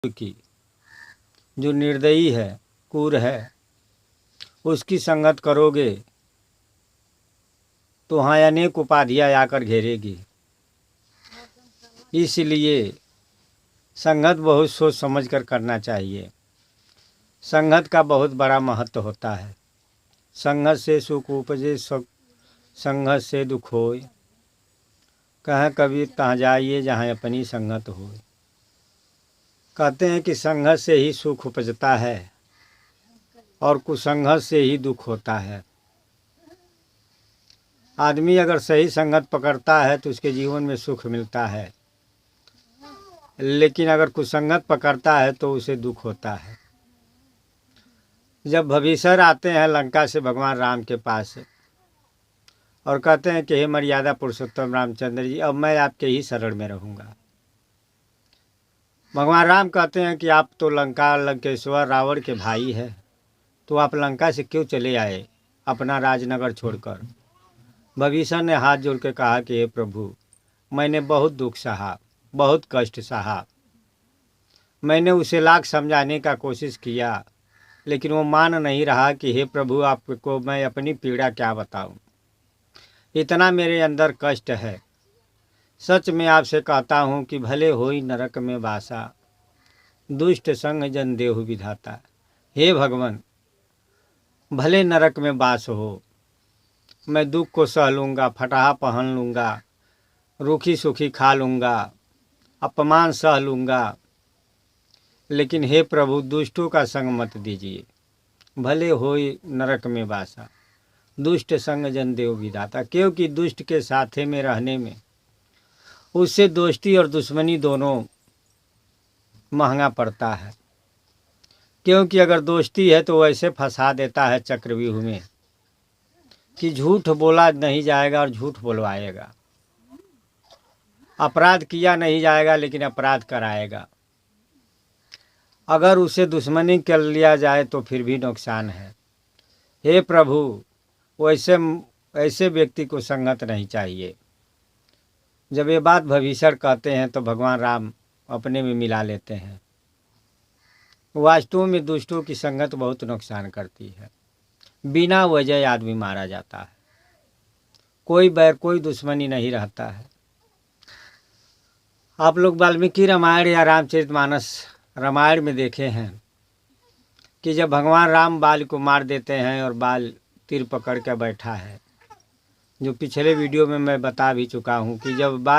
की, जो निर्दयी है, क्रूर है, उसकी संगत करोगे तो वहाँ अनेक उपाधियाँ आकर घेरेगी। इसलिए संगत बहुत सोच समझ कर करना चाहिए। संगत का बहुत बड़ा महत्व होता है। संगत से सुख उपजे, संगत से दुख होय। कहें कबीर तहाँ जाइए जहाँ अपनी संगत हो। कहते हैं कि संगत से ही सुख उपजता है और कुसंगत से ही दुख होता है। आदमी अगर सही संगत पकड़ता है तो उसके जीवन में सुख मिलता है, लेकिन अगर कुसंगत पकड़ता है तो उसे दुख होता है। जब भविष्य आते हैं लंका से भगवान राम के पास और कहते हैं कि हे मर्यादा पुरुषोत्तम रामचंद्र जी, अब मैं आपके ही शरण में रहूँगा। भगवान राम कहते हैं कि आप तो लंकेश्वर रावण के भाई है, तो आप लंका से क्यों चले आए अपना राजनगर छोड़कर। भविष्य ने हाथ जोड़ के कहा कि हे प्रभु, मैंने बहुत दुख सहा, बहुत कष्ट सहा। मैंने उसे लाख समझाने का कोशिश किया, लेकिन वो मान नहीं रहा कि हे प्रभु, आपको मैं अपनी पीड़ा क्या बताऊं। इतना मेरे अंदर कष्ट है। सच में आपसे कहता हूँ कि भले होई नरक में वासा, दुष्ट संग जन देहु विधाता। हे भगवान, भले नरक में वास हो, मैं दुख को सह लूँगा, फटाहा पहन लूँगा, रूखी सूखी खा लूँगा, अपमान सह लूँगा, लेकिन हे प्रभु दुष्टों का संग मत दीजिए। भले होई नरक में वासा, दुष्ट संग जन देव विधाता। क्योंकि दुष्ट के साथे में रहने में उससे दोस्ती और दुश्मनी दोनों महंगा पड़ता है। क्योंकि अगर दोस्ती है तो वैसे फंसा देता है चक्रव्यूह में कि झूठ बोला नहीं जाएगा और झूठ बोलवाएगा। अपराध किया नहीं जाएगा लेकिन अपराध कराएगा। अगर उसे दुश्मनी कर लिया जाए तो फिर भी नुकसान है। हे प्रभु, ऐसे व्यक्ति को संगत नहीं चाहिए। जब ये बात भविष्य कहते हैं तो भगवान राम अपने में मिला लेते हैं। वास्तव में दुष्टों की संगत बहुत नुकसान करती है। बिना वजह आदमी मारा जाता है, कोई बैर कोई दुश्मनी नहीं रहता है। आप लोग वाल्मीकि रामायण या रामचरितमानस रामायण में देखे हैं कि जब भगवान राम बाल को मार देते हैं और बाल तीर पकड़ कर बैठा है, जो पिछले वीडियो में मैं बता भी चुका हूँ कि जब बाल